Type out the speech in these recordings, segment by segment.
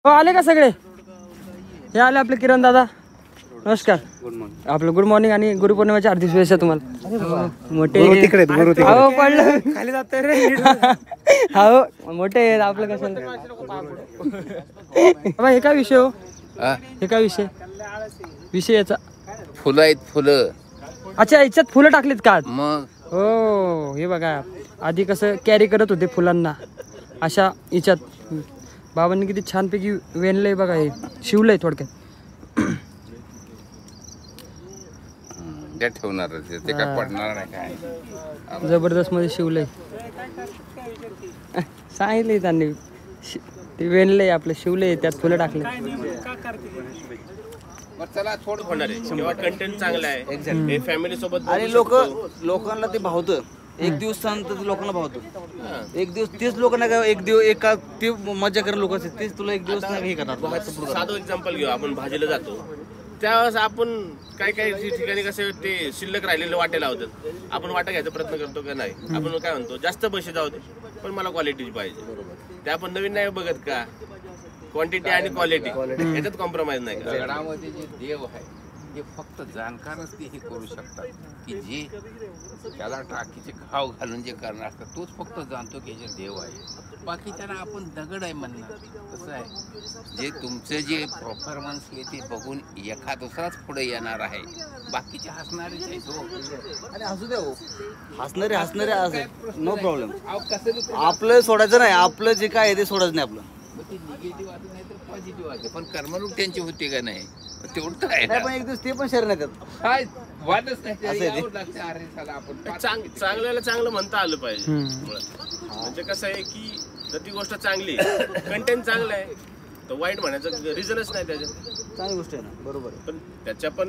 हो आले का सगळे? हे आले आपले किरण दादा. नमस्कार. Good morning. आपलं गुड मॉर्निंग आणि गुरुपौर्णिमेच्या हार्दिक शुभेच्छा तुम्हाला. मोठे तिकडे हो पडलं खाली जात रे. हो मोठे आपलं कसं हे काय विषय हो? हे काय विषय? विषय याचा फुलं आहेत फुलं. अच्छा याच्यात फुलं टाकलीत का? मग हो हे बघा आधी कसं कॅरी करत होते फुलांना अशा याच्यात. बाबांनी किती छानपैकी वेणलंय बघा. हे शिवलंय थोडक्यात. त्या ठेवणार ते काय पडणार नाही काय. जबरदस्त मध्ये शिवलंय. सांगितलंय त्यांनी ते वेणलंय आपलं शिवलंय त्यात फुलं टाकले. चला थोडं होणार आहे किंवा कंटेंट चांगला आहे फॅमिली सोबत आणि लोकांना ते भावतं. एक दिवस तर लोकांना भावतं. एक दिवस तेच लोकांना काय एक दिवस एका ते मजा करत लोक असतात तेच तुला एक दिवस नाही हे करणार. साधं एक्झाम्पल घेऊ. आपण भाजीला जातो त्यावेळेस आपण काही काही ठिकाणी कसं ते शिल्लक राहिलेलं वाटेला होतं. आपण वाटा घ्यायचा प्रयत्न करतो का नाही. आपण काय म्हणतो जास्त पैसे जाऊ दे पण मला क्वालिटी पाहिजे. ते आपण नवीन नाही बघत का. क्वांटिटी आणि क्वालिटी याच्यात कॉम्प्रोमाइज नाही. दगडामध्ये जे देव आहे ते फक्त जाणकारच ते हे करू शकतात की जे त्याला टाकीचे घाव घालून जे करणार असतात तोच फक्त जाणतो की जे देव आहे. बाकी त्यांना आपण दगड आहे म्हणणार. कसं आहे जे तुमचं जे परफॉर्मन्स आहे ते बघून एखाद दुसराच पुढे येणार आहे. बाकीचे हसणारेच आहे तो. आणि हसू द्या हो. हसणारे नो प्रॉब्लेम. आपलं सोडायचं नाही. आपलं जे काय आहे ते सोडायचं नाही. आपलं ते निगेटिव्ह आलं नाही तर पॉझिटिव्ह आले पण कर्मरूप त्यांची होते का नाही तेवढं आहे. पण एक दिवस ते पण शेअर नाही करत. काय वाटच नाही. अरे चला आपण चांगल्याला चांगलं म्हणता आलं पाहिजे. म्हणजे कसं आहे की जर ती गोष्ट चांगली कंटेंट चांगलं आहे तर वाईट म्हणायचं रिझनच नाही त्याच्यात. चांगली गोष्ट आहे ना. बरोबर आहे. पण त्याच्या पण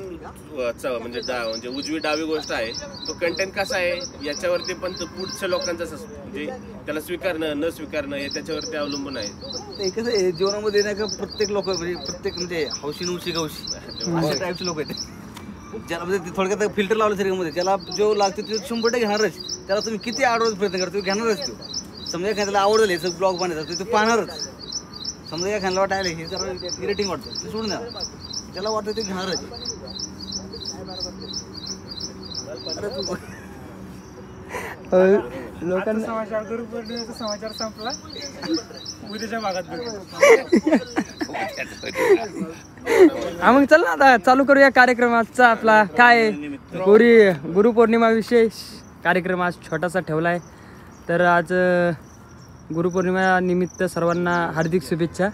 म्हणजे उजवी डावी गोष्ट आहे. तो कंटेंट कसा आहे याच्यावरती पण पुढच्या लोकांचा म्हणजे त्याला स्वीकारणं न स्वीकारणं हे त्याच्यावरती अवलंबून आहे. ते कसं आहे जीवनामध्ये नाही का प्रत्येक लोक म्हणजे हौशी नवशी गौशी अशा टाईपचे लोक आहेत. ज्याला म्हणजे थोडक्यात फिल्टर लावलं शरीरामध्ये ज्याला जो लागतो ते 100% घेणारच. त्याला तुम्ही किती आडवत प्रयत्न करतो घेणारच. तो समजा एखाद्याला आवडलं याचं ब्लॉग बनायचं तो पाहणारच. समजा एखाद्याला वाटायला हे जरा इरिटिंग वाटतं ते सोडून द्या. त्याला वाटतं ते घेणारच. लोकांना समाचार गुरुपौर्णिमेचा समाचार संपला. उद्याच्या भागात मग चल ना आता चालू करूया कार्यक्रमाचा. आपला काय गुरुपौर्णिमा विशेष कार्यक्रम आज छोटासा ठेवलाय. तर आज गुरुपौर्णिमा निमित्त सर्वांना हार्दिक शुभेच्छा.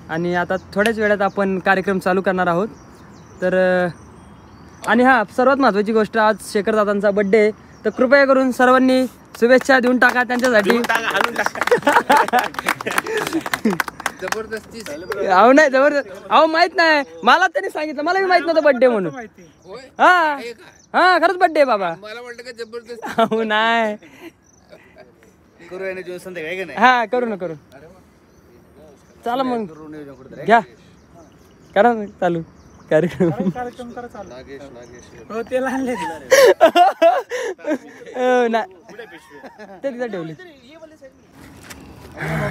आणि आता थोड्याच वेळात आपण कार्यक्रम चालू करणार आहोत. तर आणि हा सर्वात महत्त्वाची गोष्ट आज शेखर दादांचा बड्डे आहे. तर कृपया करून सर्वांनी शुभेच्छा देऊन टाका त्यांच्यासाठी. जबरदस्ती अहो नाही जबरदस्त. अहो माहित नाही मला त्यांनी सांगितलं. मला बी माहित नव्हतं बड्डे म्हणून. हा हा खरंच बड्डे आहे बाबा. मला वाटलं का जबरदस्ती. अहो नाही करूया ना संध्याकाळी का नाही. हा करू ना करू. चला मग घ्या करा ना चालू कार्यक्रम. कार्यक्रम करा चालू. हो ते आणले ते तिथं ठेवले.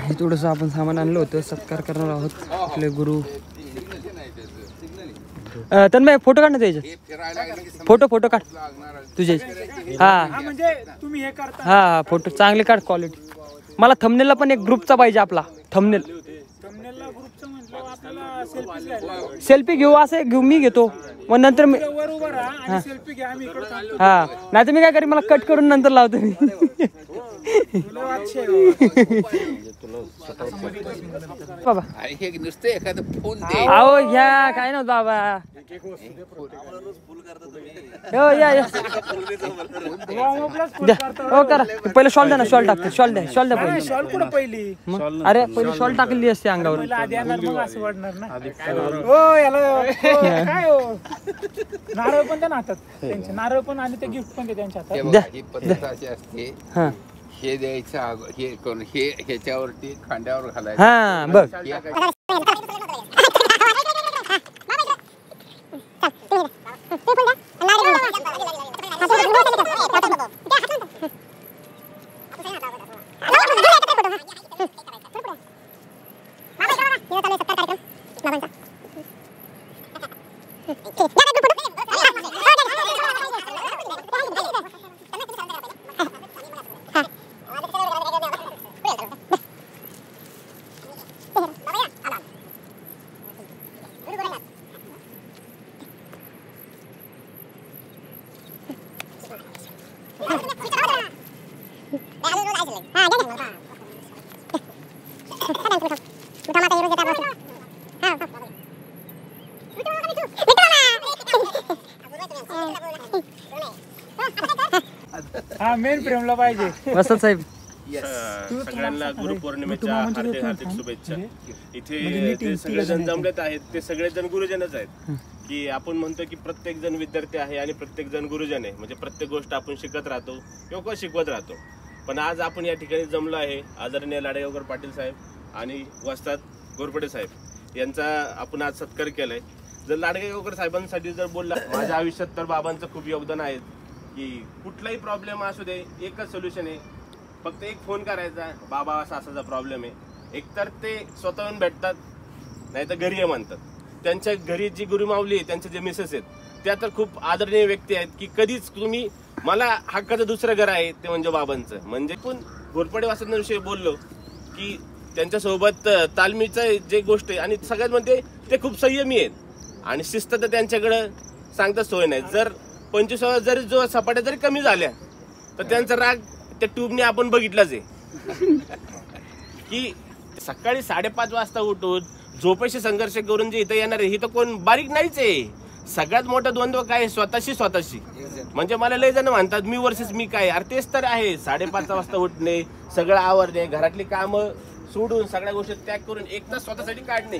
हे थोडंसं आपण सामान आणलं होतं. सत्कार करणार आहोत आपले गुरु. तन्मय फोटो काढ ना त्याचे. फोटो काढ तुझे. हा म्हणजे तुम्ही हे करता. हा फोटो चांगले काढ क्वालिटी. मला थंबनेलला पण एक ग्रुपचा पाहिजे आपला थंबनेल. थंबनेलला ग्रुपचं म्हटलं आपल्याला सेल्फी घ्यायला. सेल्फी घेऊ असं घेऊ मी घेतो मग नंतर मी वर उभा राहा आणि सेल्फी घ्या. आम्ही इकडे थांबतो. हा नाही तर मी काय करेन मला कट करून नंतर लावतो मी. तुला वाटशे आहे बाबा आणि हे नुसतं एखादं फुल दे. अहो ह्या काय नव्हतं बाबा. हो या या द्या. हो करा पहिलं शॉल द्या ना. शॉल टाकते. शॉल द्या पहिले. शॉल कुठं पहिली. मग अरे पहिली शॉल टाकलेली असते अंगावर. पहिला आधी येणार मग असं वाटणार ना. हो याला काय हो नारळ पण त्या हातात त्यांचे. नारळ पण आणि ते गिफ्ट पण ते त्यांच्या हातात. हे बघा, ही पद्धत अशी असते. हा हे द्यायचं हे करून हे ह्याच्यावरती खांद्यावर घालायचं. हा बघ कार्यक्रम हा मेन प्रेमला पाहिजे. वसंत साहेब सगळ्यांना गुरुपौर्णिमेच्या हार्दिक हार्दिक शुभेच्छा. इथे जे सगळेजण जमलेत आहेत ते सगळेजण गुरुजनच आहेत. की आपण म्हणतो की प्रत्येक जण विद्यार्थी आहे आणि प्रत्येक जण गुरुजन आहे. म्हणजे प्रत्येक गोष्ट आपण शिकत राहतो किंवा शिकवत राहतो. पण आज आपण या ठिकाणी जमलो आहे आदरणीय लाडगेकर पाटील साहेब आणि वस्ताद घोरपडे साहेब यांचा आपण आज सत्कार केलाय. जर लाडगेकर साहेबांसाठी जर बोलला, माझ्या आयुष्यात तर बाबांचं खूप योगदान आहे. की कुठलाही प्रॉब्लेम असू दे, एकच सोल्युशन आहे, फक्त एक फोन करायचा, बाबा असा असाचा प्रॉब्लेम आहे. एकतर ते स्वतःहून भेटतात, नाही तर घरी म्हणतात. त्यांच्या घरी जी गुरुमावली आहे, त्यांचे जे मिसेस आहेत, त्या तर खूप आदरणीय व्यक्ती आहेत. की कधीच तुम्ही मला हक्काचं दुसरं घर आहे ते म्हणजे बाबांचं. म्हणजे पण घोरपडे वासनांविषयी बोललो की त्यांच्यासोबत तालमीचं जे गोष्ट आहे आणि सगळ्यात म्हणजे ते खूप संयमी आहेत आणि शिस्त तर त्यांच्याकडं सांगता सोय नाही. जर 25 जरी जो सपाट्या जरी कमी झाल्या तर त्यांचा राग त्या ट्यूबने आपण बघितलाच आहे. की सकाळी 5:30 वाजता उठून झोपेशी संघर्ष करून जे इथं येणार आहे, ही तर कोण बारीक नाहीच आहे. सगळ्यात मोठा द्वंद्व काय, स्वतःशी. म्हणजे मला लय जण म्हणतात मी वर्सेस मी काय, अरे तेच तर आहे. 5:30 वाजता उठणे, सगळं आवरणे, घरातली कामं सोडून सगळ्या गोष्टी त्याग करून एक तास स्वतःसाठी काढणे,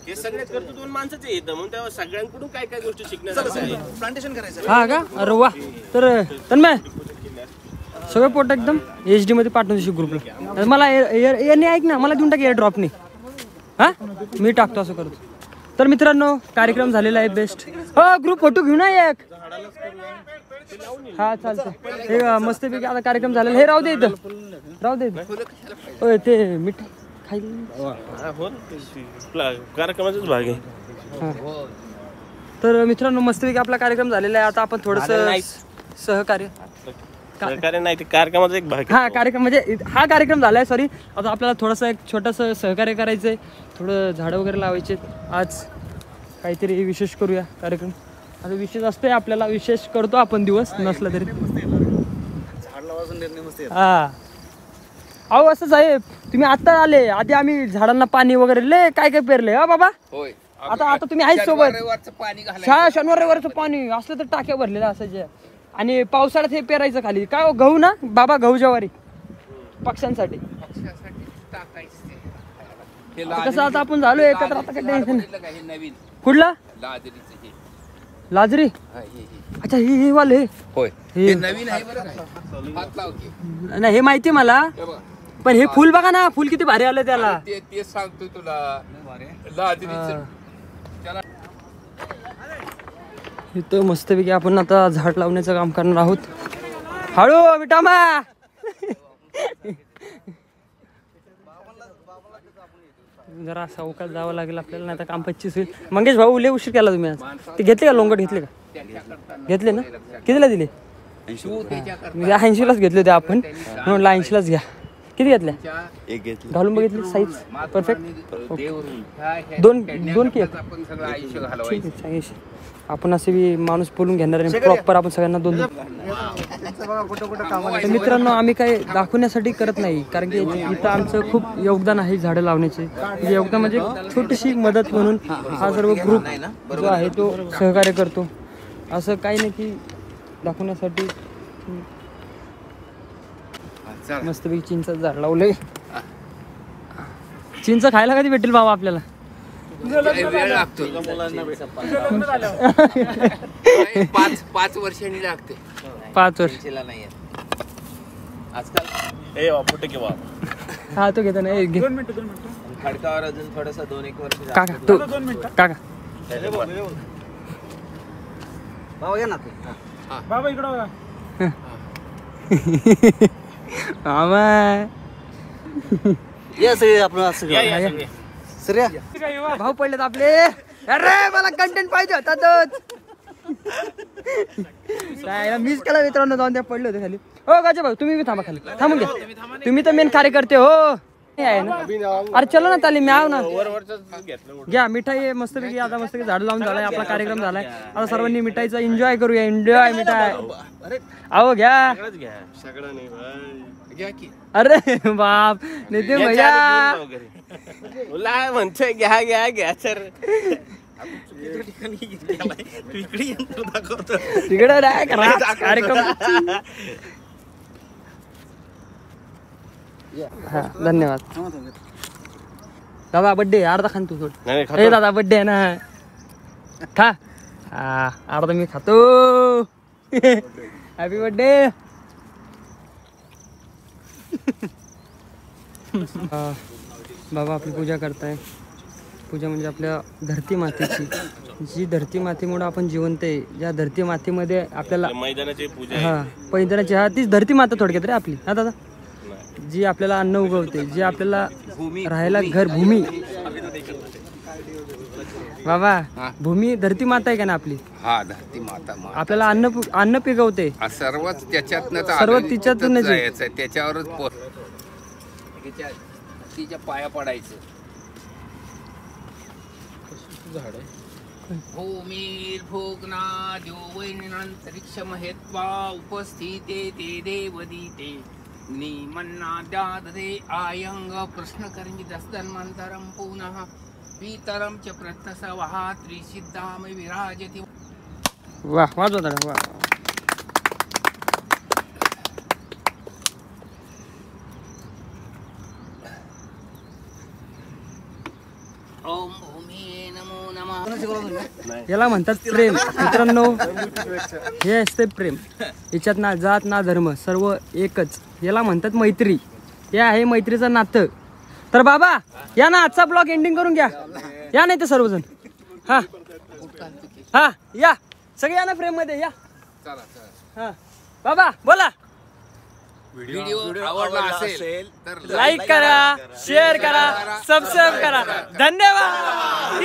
हे सगळ्यात करतो दोन माणसाचे येतं. म्हणून तेव्हा सगळ्यांकडून काय काय गोष्टी शिकण्यासाठी आहे. प्लांटेशन करायचं. हा का, अरे वा. तर तन्मय सगळं पोट एकदम HD मध्ये पाठवून ग्रुपला. मला याने ऐक ना, मला देऊन टाक एअर ड्रॉपने. हा मी टाकतो, असं करतो. तर मित्रांनो, कार्यक्रम झालेला आहे बेस्ट. हो, ग्रुप फोटो घेऊ ना एक. हा चालतं. हे मस्तपैकी आता कार्यक्रम झालेला. हे राहू दे इथं, राहू दे इथं. ते मीठ खायला कार्यक्रमाचाच भाग आहे. तर मित्रांनो, मस्तपैकी आपला कार्यक्रम झालेला आहे. आता आपण थोडंसं सहकार्य नाही, ते कार्यक्रमाचा एक भाग आहे. हा कार्यक्रम म्हणजे हा कार्यक्रम झालाय, सॉरी. आता आपल्याला थोडंसं एक छोटंसं सहकार्य करायचंय, थोडं झाडं वगैरे लावायचे. आज काहीतरी विशेष करूया कार्यक्रम. आता विशेष असतोय आपल्याला, विशेष करतो आपण दिवस नसला तरी. हा अहो असं साहेब, तुम्ही आता आले, आधी आम्ही झाडांना पाणी वगैरे लय काय काय पेरले. हा बाबा, होय. आता तुम्ही आहेच सोबत. रविवारचं पाणी घालायचं. शनिवार रविवारचं पाणी असलं तर टाक्या भरलेल्या असायच्या. आणि पावसाळ्यात हे पेरायचं खाली. काय हो, गहू ना बाबा, गहू ज्वारी पक्ष्यांसाठी. कसं आता आपण झालो एकत्र. आता काय टेन्शन नाही. नवीन कुठला लाजरीचं हे. लाजरी. हा, हे. अच्छा, हे वाले. होय, हे हे नवीन आहे बरं काय. हात लाव की. नाही, हे माहिती मला. हे बघ. पण हे फुल बघा ना, फुल किती भारी आलं त्याला. ते सांगतो तुला, लाजरीचं. इथं मस्तपैकी आपण आता झाड लावण्याचं काम करणार आहोत. हळू विटामा. जरा सावकाश जावं लागेल आपल्याला, नाही तर काम 25 होईल. मंगेश भाऊ, लय उशीर केला तुम्ही आज. ते घेतले का लोंगट, घेतले का? घेतले ना. कितीला दिले? 80लाच घेतले होते आपण, म्हणून 80लाच घ्या. किती घेतल्या? एक घेतली. घालून बघितली, साईज परफेक्ट. दोन की एक? आपण सगळं आयुष्य घालवायचं. ठीक आहे, चांगली. आपण असे बी माणूस बोलून घेणार आणि प्रॉपर आपण सगळ्यांना दोन. तर मित्रांनो, आम्ही काय दाखवण्यासाठी करत नाही, कारण की इथं आमचं खूप योगदान आहे झाडं लावण्याचे. म्हणजे योगदान म्हणजे छोटीशी मदत म्हणून हा सर्व ग्रुप जो आहे तो सहकार्य करतो. असं काही नाही की दाखवण्यासाठी. मस्तपैकी चिंचाचं झाड लावलंय. चिंच खायला कधी भेटेल बाबा आपल्याला? वेळ लागतो. 5 वर्षांनी लागते. 5 वर्ष. आजकाल ए फोटो घे बाबा. हा तो घेतो ना. 2 मिनिटं. खडकावर अजून थोडंसं 2-1 वर्ष. काका तो 2 मिनिटं. काका बाबा घ्या ना. बाबा इकडं बघा. मामा. या सगळे आपण असं या, या सगळे. सर्या काय वा. भाऊ पडलेत आपले. अरे मला कंटेंट पाहिजे होता तोच. मिस केला मित्रांनो, जाऊन द्या, पडले होते खाली. हो गाजे भाऊ, तुम्ही बी थांबा खाली, थांबून घ्या. तुम्ही तर मेन कार्यकर्ते हो. हे आहे ना. अरे चलो ना ताली, मी आव ना. घ्या मिठाई मस्तपैकी. आता मस्तपैकी झाड लावून झालाय, आपला कार्यक्रम झालाय. आता सर्वांनी मिठाईचा एन्जॉय करूया. एन्जॉय मिठाई. अहो घ्या. सगळं नाही भाई. घ्या की. अरे बाप नितीन भैया मुला म्हणतोय घ्या घ्या घ्या सर इकडे यंत्र दाखवतो तिकडे डायरेक्ट राज कार्यक्रम. हा धन्यवाद दादा. बड्डे अर्धा खान तू थोड. ए दादा बड्डे आहे ना, खा. हा अर्धा मी खातो. Happy birthday. बाबा आपली पूजा करताय. पूजा म्हणजे आपल्या धरती मातेची, जी धरती मातेमुळे आपण जिवंत आहे. ज्या धरती मातेमध्ये आपल्याला मैदानाची पूजा हा पैदनाची, हा तीच धरती माता थोडक्यात रे आपली. हा दादा, जी आपल्याला अन्न उगवते, जी आपल्याला राहायला घर, भूमी. बाबा भूमी धरती माता आहे का ना आपली. हा धरती माता आपल्याला अन्न पिकवते. सर्वच त्याच्यातनं सर्व तिच्यातूनच आहे. जायचं त्याच्यावरच तिच्या पाया पडायचं. भूमिर्भोगना देवैनंतरिक्ष महेत्वा उपस्थिते ते देवदीते निमन्नाद्यादे आयंग प्रश्नकर्मिदस्तन्मन्तरं पुनः पितरं च प्रत्नसवहा त्रिसिद्धाम विराजति. वाह वाजवा दादा वाह. ओम भूमी नमो नमः. याला म्हणतात प्रेम मित्रांनो. हे असते प्रेम. याच्यात ना जात ना धर्म, सर्व एकच. याला म्हणतात मैत्री. हे आहे मैत्रीचं नातं. तर बाबा या ना, आजचा ब्लॉग एंडिंग करून घ्या. या नाही तर सर्वजण. हा हा या सगळे या ना फ्रेम मध्ये या. हा बाबा बोला. व्हिडिओ आवडला असेल तर लाईक करा, शेअर करा, सबस्क्राईब करा. धन्यवाद.